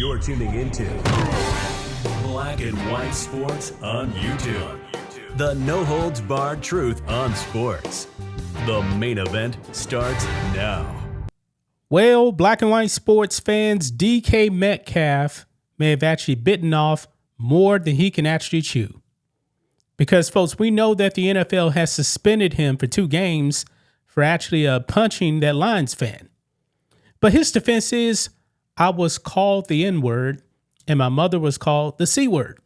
You're tuning into Black and White Sports on YouTube. The no-holds-barred truth on sports. The main event starts now. Well, Black and White Sports fans, DK Metcalf may have actually bitten off more than he can actually chew. Because, folks, we know that the NFL has suspended him for 2 games for actually punching that Lions fan. But his defense is, I was called the N-word and my mother was called the C-word.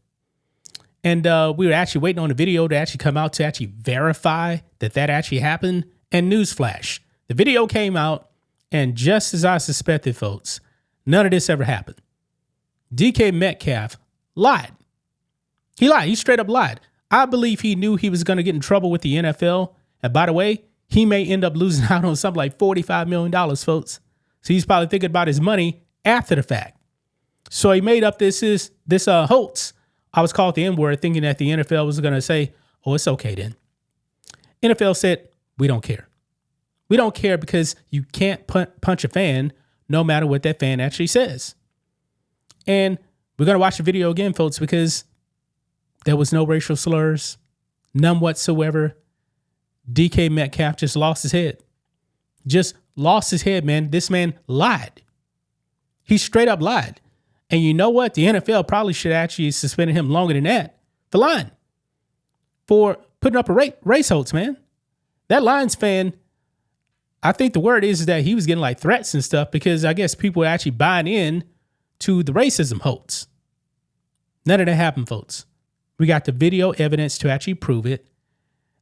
And we were actually waiting on the video to actually come out to actually verify that that actually happened. And newsflash, the video came out, and just as I suspected, folks, none of this ever happened. DK Metcalf lied. He lied. He straight up lied. I believe he knew he was going to get in trouble with the NFL. And by the way, he may end up losing out on something like $45 million, folks. So he's probably thinking about his money after the fact. So he made up this hoax. I was called the N-word, thinking that the NFL was going to say, oh, it's okay then. NFL said, we don't care. We don't care because you can't punch a fan no matter what that fan actually says. And we're going to watch the video again, folks, because there was no racial slurs, none whatsoever. DK Metcalf just lost his head. Just lost his head, man. This man lied. He straight up lied. And you know what? The NFL probably should actually suspend him longer than that for lying, for putting up a race hoax, man. That Lions fan, I think the word is that he was getting like threats and stuff because I guess people were actually buying in to the racism hoax. None of that happened, folks. We got the video evidence to actually prove it.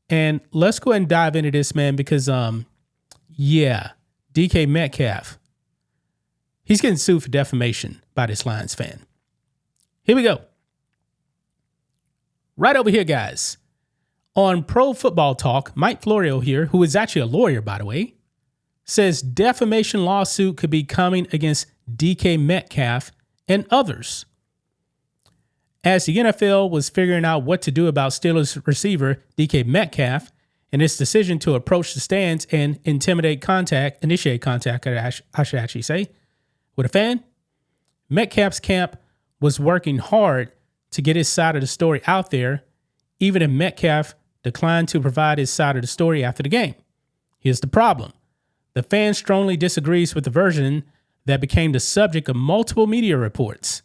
And let's go ahead and dive into this, man, because, DK Metcalf, he's getting sued for defamation by this Lions fan. Here we go. Right over here, guys. On Pro Football Talk, Mike Florio here, who is actually a lawyer, by the way, says defamation lawsuit could be coming against DK Metcalf and others. As the NFL was figuring out what to do about Steelers receiver DK Metcalf and its decision to approach the stands and initiate contact, I should actually say, with a fan, Metcalf's camp was working hard to get his side of the story out there, even if Metcalf declined to provide his side of the story after the game. Here's the problem. The fan strongly disagrees with the version that became the subject of multiple media reports,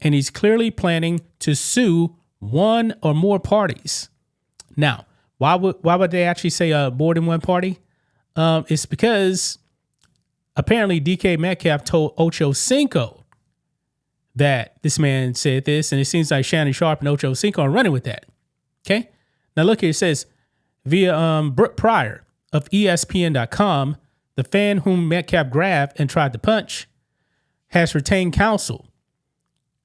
and he's clearly planning to sue one or more parties. Now, why would they actually say more than one party? It's because apparently DK Metcalf told Ochocinco that this man said this, and it seems like Shannon, Sharpe, and Ochocinco are running with that. Okay? Now look here, it says, via Brooke Pryor of ESPN.com, the fan whom Metcalf grabbed and tried to punch has retained counsel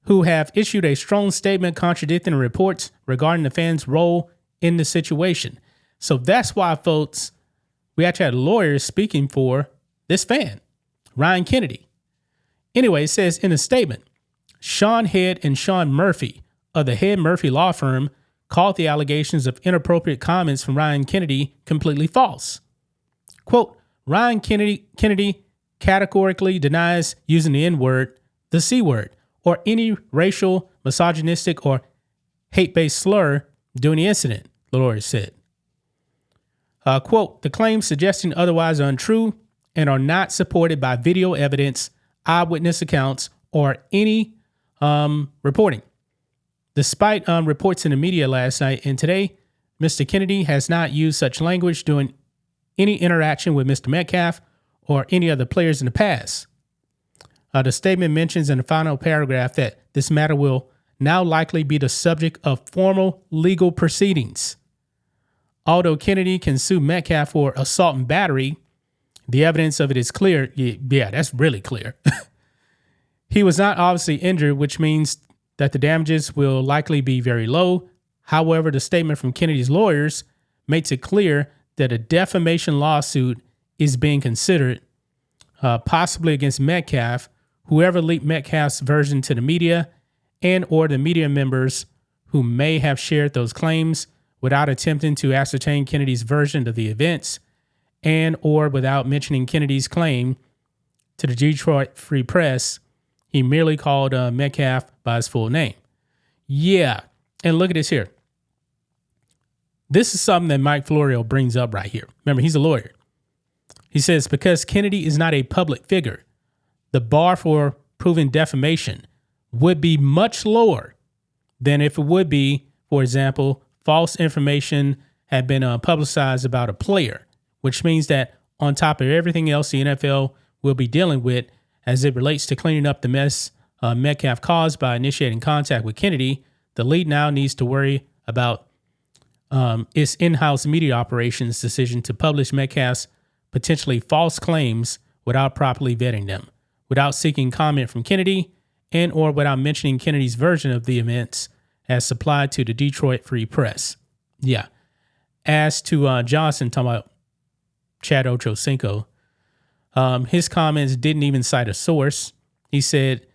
who have issued a strong statement contradicting the reports regarding the fan's role in the situation. So that's why, folks, we actually had lawyers speaking for this fan, Ryan Kennedy. Anyway, it says in a statement, Sean Head and Sean Murphy of the Head Murphy law firm called the allegations of inappropriate comments from Ryan Kennedy completely false. Quote, Ryan Kennedy categorically denies using the N-word, the C-word, or any racial, misogynistic, or hate-based slur during the incident, the lawyer said. Quote, the claims suggesting otherwise are untrue and are not supported by video evidence, eyewitness accounts, or any reporting. Despite reports in the media last night and today, Mr. Kennedy has not used such language during any interaction with Mr. Metcalf or any other players in the past. The statement mentions in the final paragraph that this matter will now likely be the subject of formal legal proceedings. Although Kennedy can sue Metcalf for assault and battery, the evidence of it is clear. Yeah, that's really clear. He was not obviously injured, which means that the damages will likely be very low. However, the statement from Kennedy's lawyers makes it clear that a defamation lawsuit is being considered, possibly against Metcalf, whoever leaked Metcalf's version to the media, and or the media members who may have shared those claims without attempting to ascertain Kennedy's version of the events, and or without mentioning Kennedy's claim to the Detroit Free Press He merely called Metcalf by his full name. Yeah. And look at this here. This is something that Mike Florio brings up right here. Remember, he's a lawyer. He says, because Kennedy is not a public figure, the bar for proving defamation would be much lower than if it would be, for example, false information had been publicized about a player, which means that on top of everything else the NFL will be dealing with as it relates to cleaning up the mess Metcalf caused by initiating contact with Kennedy, the league now needs to worry about its in-house media operations decision to publish Metcalf's potentially false claims without properly vetting them, without seeking comment from Kennedy, and or without mentioning Kennedy's version of the events as supplied to the Detroit Free Press. Yeah. As to Johnson, talking about Chad Ochocinco, his comments didn't even cite a source. He said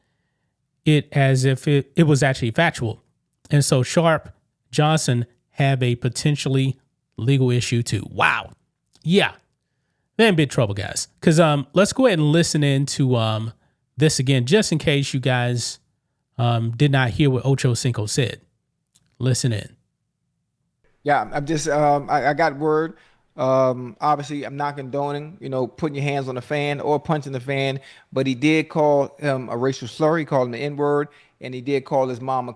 it as if it was actually factual. And so Sharpe, Johnson have a potentially legal issue too. Wow. Yeah. They're in big trouble, guys. Because let's go ahead and listen into this again, just in case you guys did not hear what Ochocinco said. Listen in. Yeah, I'm just, I got word. Obviously, I'm not condoning, putting your hands on the fan or punching the fan, but he did call him a racial slur. He called him the N-word, and he did call his mama.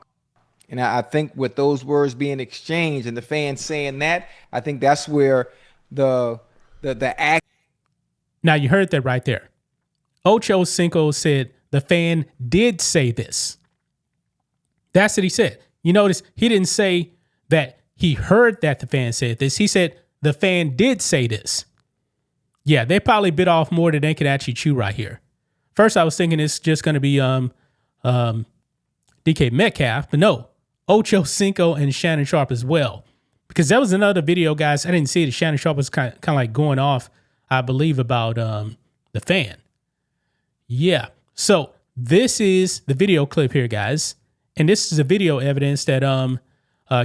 And I think with those words being exchanged and the fans saying that, I think that's where the act. Now, you heard that right there. Ochocinco said the fan did say this. That's what he said. You notice he didn't say that he heard that the fan said this. He said the fan did say this. Yeah, they probably bit off more than they could actually chew right here. First, I was thinking it's just going to be DK Metcalf, but no, Ochocinco and Shannon Sharpe as well. Because that was another video, guys. I didn't see it. Shannon Sharpe was kind of like going off, I believe, about the fan. Yeah. So this is the video clip here, guys. And this is the video evidence that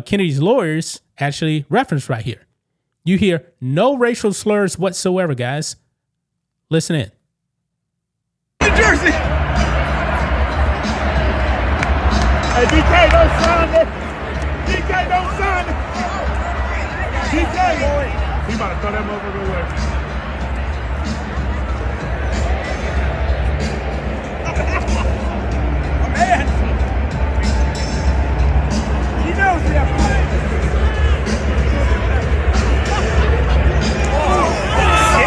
Kennedy's lawyers actually referenced right here. You hear no racial slurs whatsoever, guys. Listen in. New Jersey. Hey, DK, don't sign it. DK, don't sign it. DK, boy. He about to throw that motherfucker away. Man. He knows we have to.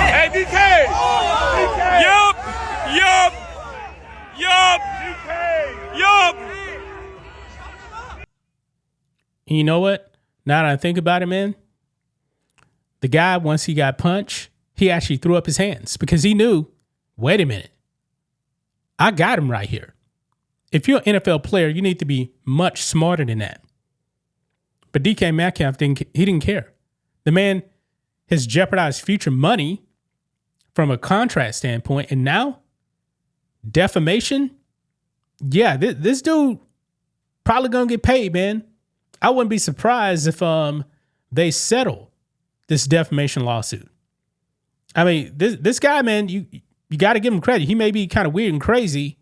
Hey, DK. DK. Yup. DK. Yup. And you know what? Now that I think about it, man, the guy, once he got punched, he actually threw up his hands because he knew, wait a minute, I got him right here. If you're an NFL player, you need to be much smarter than that. But DK Metcalf didn't care. The man has jeopardized future money from a contract standpoint. And now, defamation? Yeah, this dude probably going to get paid, man. I wouldn't be surprised if they settle this defamation lawsuit. I mean, this guy, man, you got to give him credit. He may be kind of weird and crazy,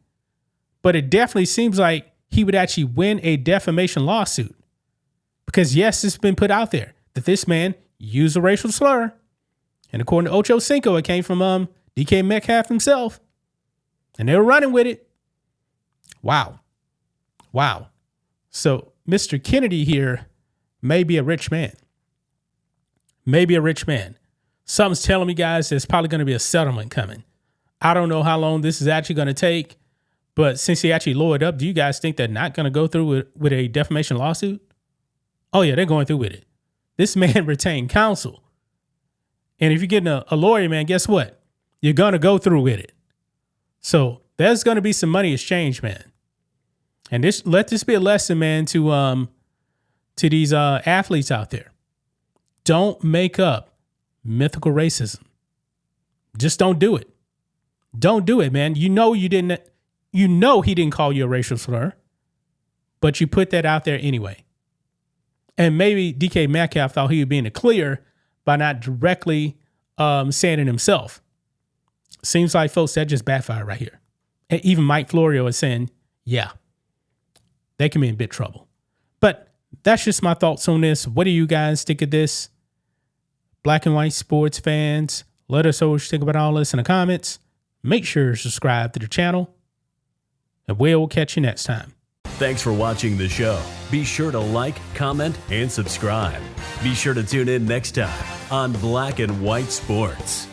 but it definitely seems like he would actually win a defamation lawsuit. Because, yes, it's been put out there that this man used a racial slur. And according to Ochocinco, it came from DK Metcalf himself. And they were running with it. Wow. So Mr. Kennedy here may be a rich man. Something's telling me, guys, there's probably going to be a settlement coming. I don't know how long this is actually going to take. But since he actually lawyered up, do you guys think they're not going to go through with a defamation lawsuit? Oh, yeah, they're going through with it. This man retained counsel. And if you're getting a lawyer, man, guess what? You're going to go through with it. So there's going to be some money exchanged, man. And let this be a lesson, man, to these athletes out there. Don't make up mythical racism. Just don't do it. Don't do it, man. You know he didn't call you a racial slur, but you put that out there anyway. And maybe DK Metcalf thought he would be in the clear by not directly saying it himself. Seems like, folks, that just backfired right here. And even Mike Florio is saying, yeah, they can be in big trouble. But that's just my thoughts on this. What do you guys think of this? Black and white sports fans, let us know what you think about all this in the comments. Make sure to subscribe to the channel, and we'll catch you next time. Thanks for watching the show. Be sure to like, comment, and subscribe. Be sure to tune in next time on Black and White Sports.